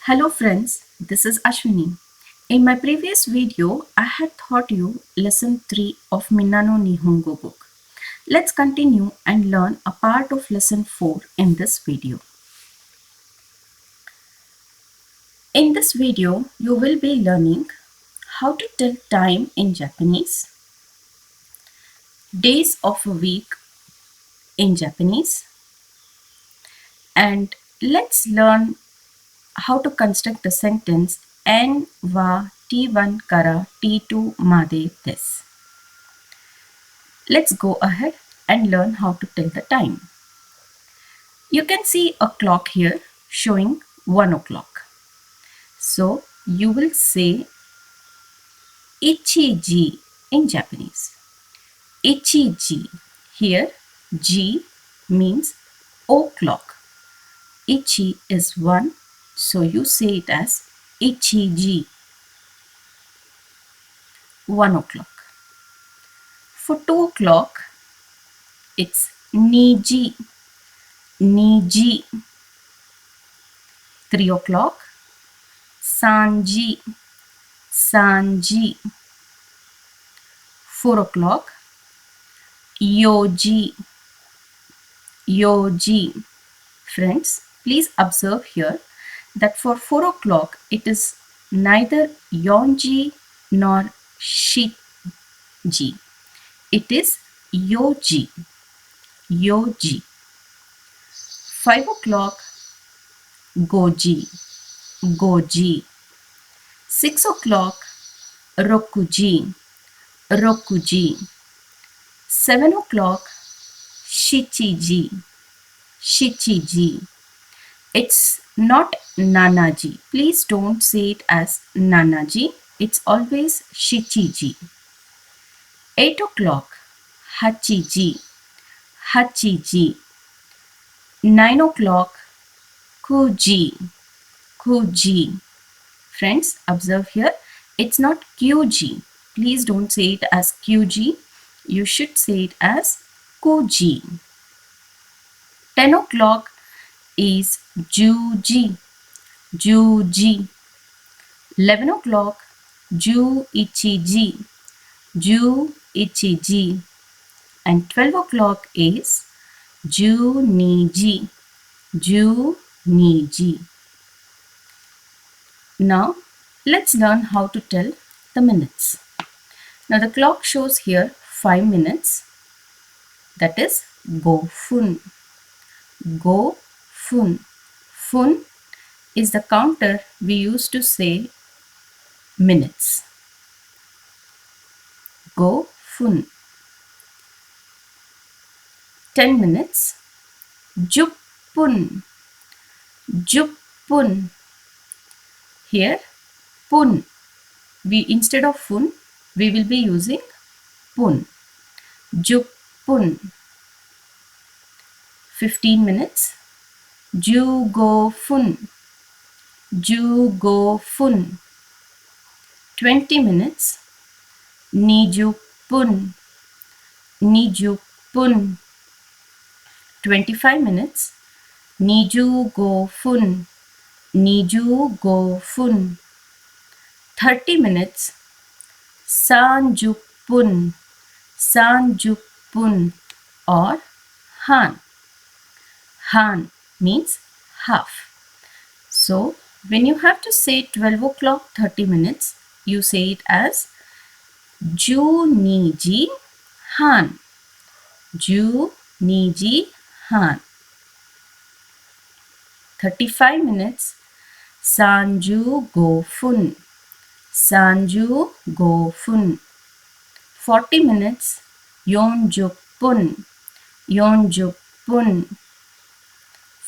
Hello friends, this is Ashwini. In my previous video, I had taught you lesson 3 of Minano Nihongo book. Let's continue and learn a part of lesson 4 in this video. In this video, you will be learning how to tell time in Japanese, days of a week in Japanese, and let's learn how to construct the sentence En wa T1 kara T2 made desu. Let's go ahead and learn how to tell the time. You can see a clock here showing 1 o'clock. So you will say ichiji in Japanese. Ichiji. Here G means o'clock. Ichi is 1, so you say it as ichiji. 1 o'clock. For 2 o'clock, it's niji. Niji. 3 o'clock, sanji. Sanji. 4 o'clock, yoji. Yoji. Friends, please observe here that for 4 o'clock it is neither yonji nor shiji. It is yoji. Yoji. 5 o'clock, goji. Goji. 6 o'clock, rokuji. Rokuji. 7 o'clock, shichiji. Shichiji. It's not nanaji. Please don't say it as nanaji. It's always shichiji. 8 o'clock, hachiji. Hachiji. 9 o'clock, kuji. Kuji. Friends, observe here. It's not QG. Please don't say it as QG. You should say it as kuji. 10 o'clock is juji. Juji. 11 o'clock, ju-ichiji. Ju-ichiji. And 12 o'clock is ju-niji. Ju-niji. Now, let's learn how to tell the minutes. Now, the clock shows here 5 minutes. That is go-fun. Go-fun. Fun is the counter we use to say minutes. Go-fun. 10 minutes. Juppun. Juppun. Here, pun. Instead of fun, we will be using pun. Juppun. 15 minutes. Jugofun. Jugofun. 20 minutes. Nijupun. Nijupun. 25 minutes. Nijugofun. Nijugofun. 30 minutes. Sanjupun. Sanjupun or han. Han means half. So when you have to say 12 o'clock 30 minutes, you say it as ju-niji han. Ju-niji han. 35 minutes. Sanju go-fun. Sanju go-fun. 40 minutes. Yonjupun. Yonjupun.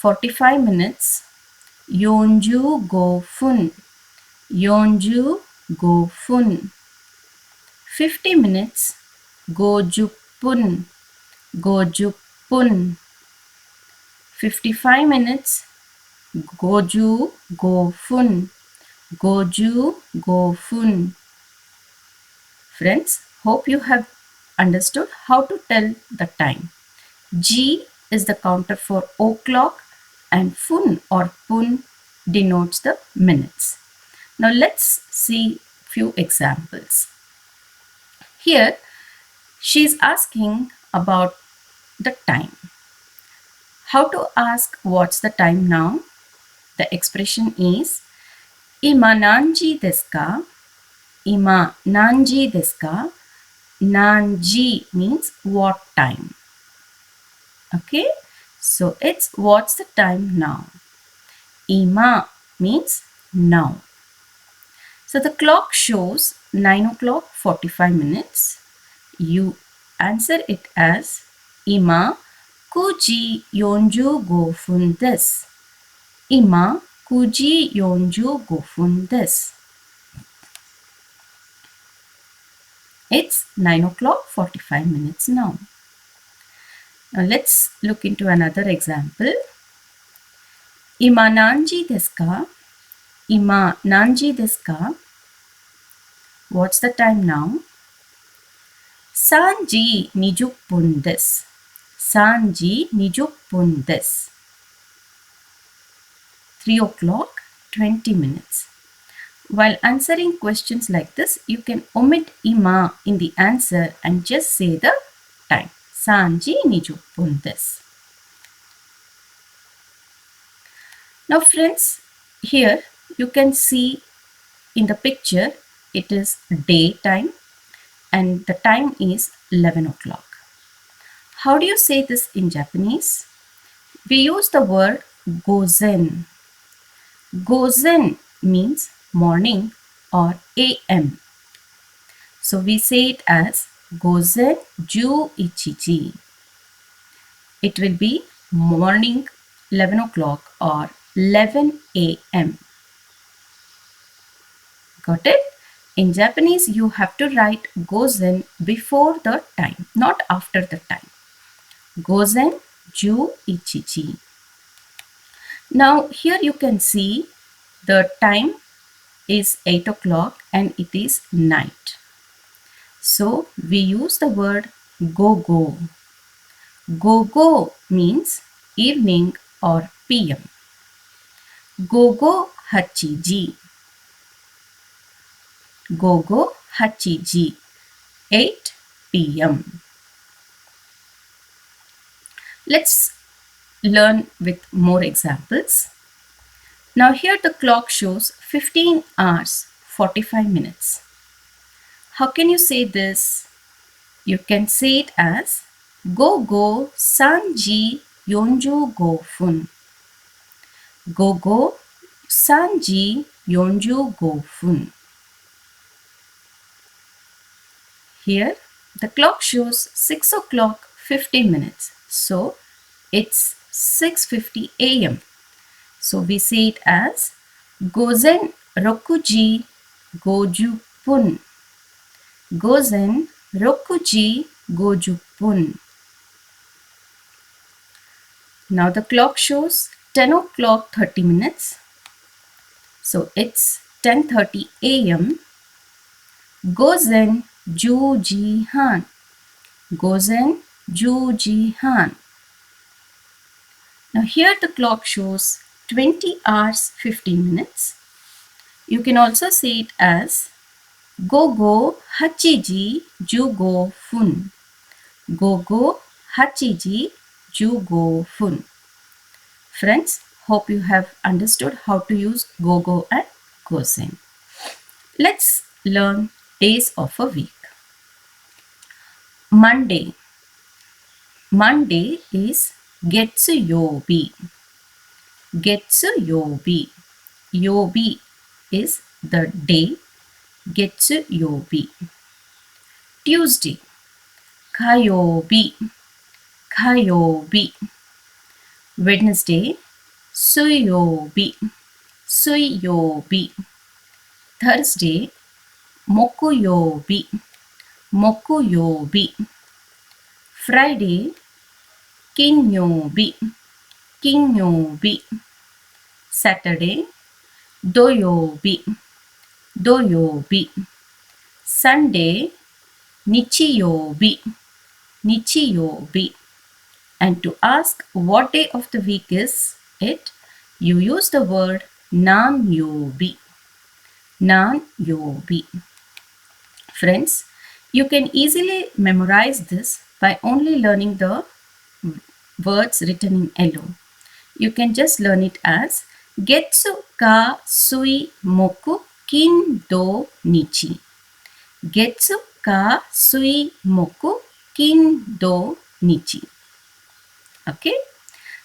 45 minutes. Yonju go-fun. Yonju go-fun. 50 minutes. Gojupun. Gojupun. 55 minutes. Goju go-fun. Goju go-fun. Friends, hope you have understood how to tell the time. G is the counter for o'clock and fun or pun denotes the minutes. Now let's see few examples. Here she is asking about the time. How to ask what's the time now? The expression is Ima nanji desu ka? Ima nanji desu ka? Nanji means what time. Okay, so it's what's the time now. Ima means now. So the clock shows 9 o'clock 45 minutes. You answer it as Ima 9時45分です. Ima 9時45分です. It's 9 o'clock 45 minutes now. Now let's look into another example. Ima 何時ですか? Ima 何時ですか? What's the time now? 3時20分です. 3時20分です. 3 o'clock 20 minutes. While answering questions like this, you can omit ima in the answer and just say the time. 3時20分です. Now friends, here you can see in the picture it is daytime and the time is 11 o'clock. How do you say this in Japanese? We use the word gozen. Gozen means morning or AM. So we say it as gozen 11時. It will be morning 11 o'clock or 11 AM. Got it? In Japanese, you have to write gozen before the time, not after the time. Gozen 11時. Now here you can see the time is 8 o'clock and it is night. So we use the word go-go. Go-go means evening or PM. Go-go 8時. Go-go 8時. 8 PM. Let's learn with more examples. Now here the clock shows 15 hours 45 minutes. How can you say this? You can say it as 午後3時45分. 午後3時45分. Here the clock shows 6 o'clock 50 minutes. So it's 6:50 AM. So we say it as 午前6時50分. 午前6時50分. Now the clock shows 10 o'clock 30 minutes. So it's 10:30 AM. 午前10時半. 午前10時半. Now here the clock shows 20 hours 15 minutes. You can also say it as 午後8時15分. 午後8時15分. Friends, hope you have understood how to use go-go and gozen. Let's learn days of a week. Monday. Monday is 月曜日. 月曜日. 曜日 is the day. 月曜日. Tuesday. 火曜日. 火曜日. Wednesday. 水曜日. 水曜日. Thursday. 木曜日. 木曜日. Friday. 金曜日. 金曜日. Saturday. 土曜日. 土曜日. Sunday. 日曜日. 日曜日. And to ask what day of the week is it, you use the word Nan yobi. Nan yobi. Friends, you can easily memorize this by only learning the words written in yellow. You can just learn it as Getsu ka sui moku kin do nichi. Getsu ka sui moku kin do nichi. Okay,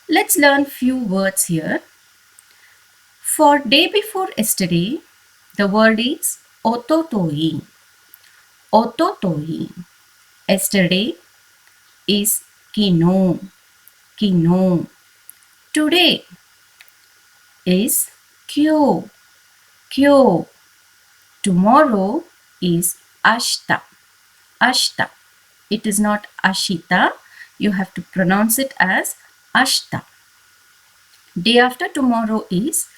let's learn few words here. For day before yesterday, the word is ototoi. Ototoi. Yesterday is kino. Kino. Today is kyo. Kyo. Tomorrow is ashta. Ashta. It is not ashita. You have to pronounce it as ashta. Day after tomorrow is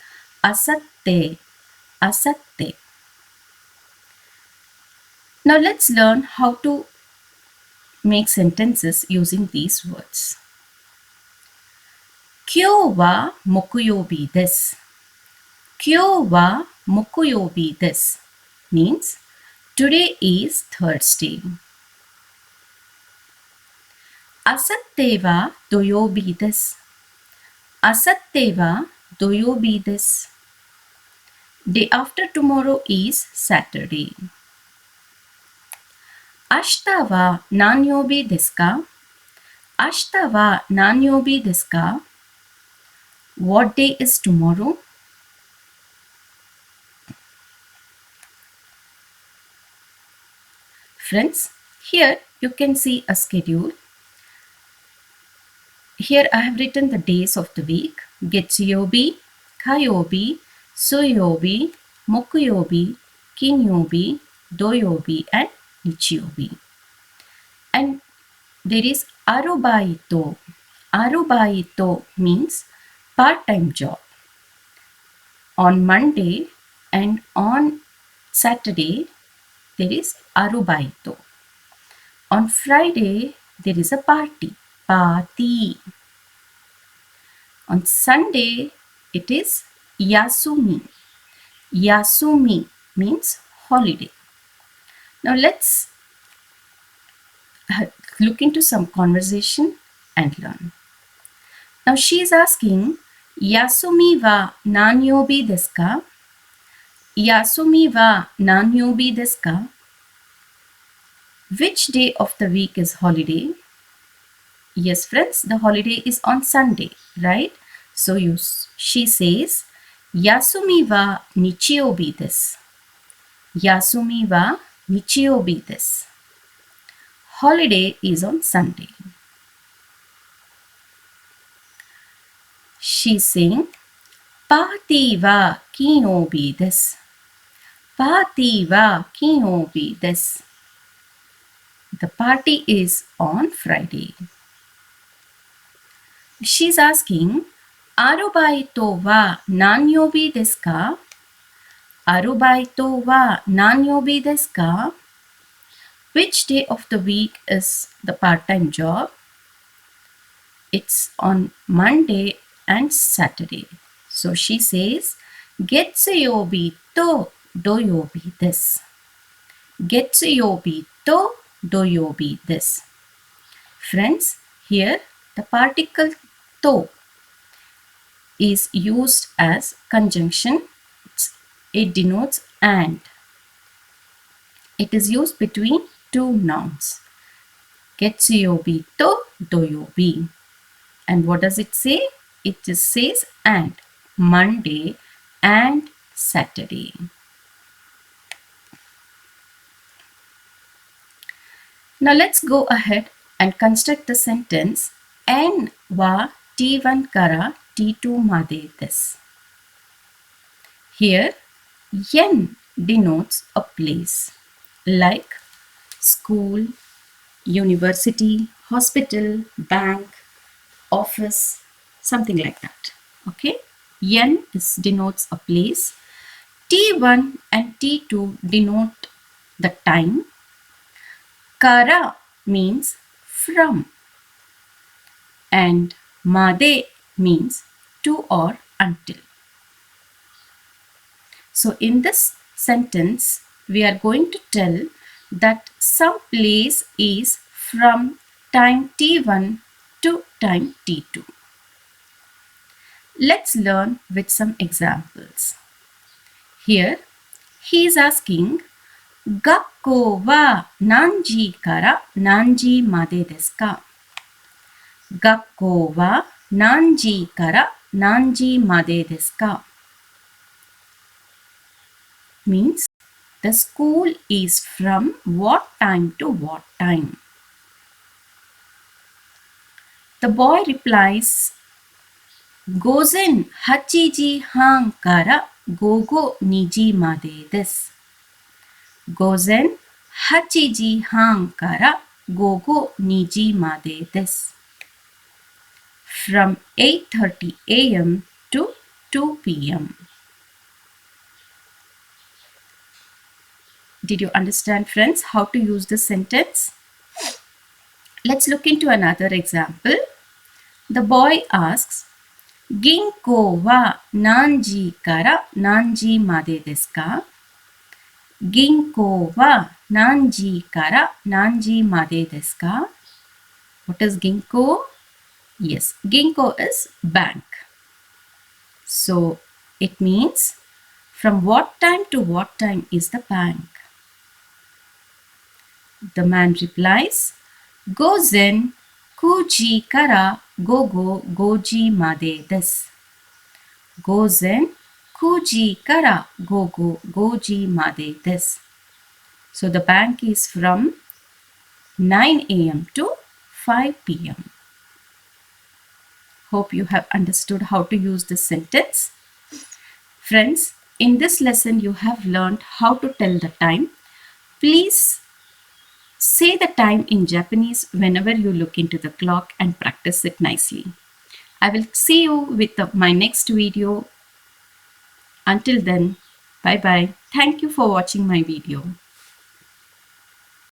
asatte. Asatte. Now let's learn how to make sentences using these words. 今日は木曜日です。今日は木曜日です means today is Thursday. あさっては土曜日です。あさっては土曜日です。Day after tomorrow is Saturday. 明日は何曜日ですか？明日は何曜日ですか？ What day is tomorrow? Friends, here you can see a schedule. Here I have written the days of the week. Getsuyobi, Kayobi, Suyobi, Mokuyobi, Kinyobi, Doyobi and Nichiyobi. And there is arubaito. Arubaito means part-time job. On Monday and on Saturday, there is arubaito. On Friday, there is a party. Party. On Sunday, it is yasumi. Yasumi means holiday. Now let's look into some conversation and learn. Now she is asking, Yasumi wa nanyobi desu ka? Yasumi wa nanyobi desu ka? Which day of the week is holiday? Yes, friends, the holiday is on Sunday, right? So she says, Yasumi wa nichiyobi desu. Yasumi wa nichiyobi desu. Holiday is on Sunday. She's saying, Party wa kinyobi desu. Party wa kinyobi desu. The party is on Friday. She's asking, Arubaito wa nanyobi desu ka? Arubaito wa nanyobi desu ka? Which day of the week is the part-time job? It's on Monday and Saturday. So she says, Getsuyobi to doyobi desu. Getsuyobi to doyobi desu. Friends, here the particle to is used as conjunction. It denotes and. It is used between two nouns. Getsuyobi to doyobi. And what does it say? It just says and. Monday and Saturday. Now let's go ahead and construct the sentence N wa T1 kara T2 made desu. Here, N denotes a place like school, university, hospital, bank, office, something like that. Okay, N denotes a place. T1 and T2 denote the time. Kara means from and made means to or until. So in this sentence, we are going to tell that some place is from time t1 to time t2. Let's learn with some examples. Here, he is asking, 学校は何時から何時までですか? 学校は何時から何時までですか? Means the school is from what time to what time. The boy replies, 午前8時半から午後2時までです。午前8時半から午後2時までです。From 8:30 a.m. to 2 p.m. Did you understand, friends, how to use this sentence? Let's look into another example. The boy asks, 銀行は何時から何時までですか? 銀行は何時から何時までですか? What is 銀行? Yes, 銀行 is bank. So it means from what time to what time is the bank? The man replies, 午前9時から午後5時までです。午前9時から午後5時までです。So the bank is from 9 a.m. to 5 p.m. Hope you have understood how to use this sentence. Friends, in this lesson you have learned how to tell the time. Please say the time in Japanese whenever you look into the clock and practice it nicely. I will see you with my next video. Until then, bye bye. Thank you for watching my video.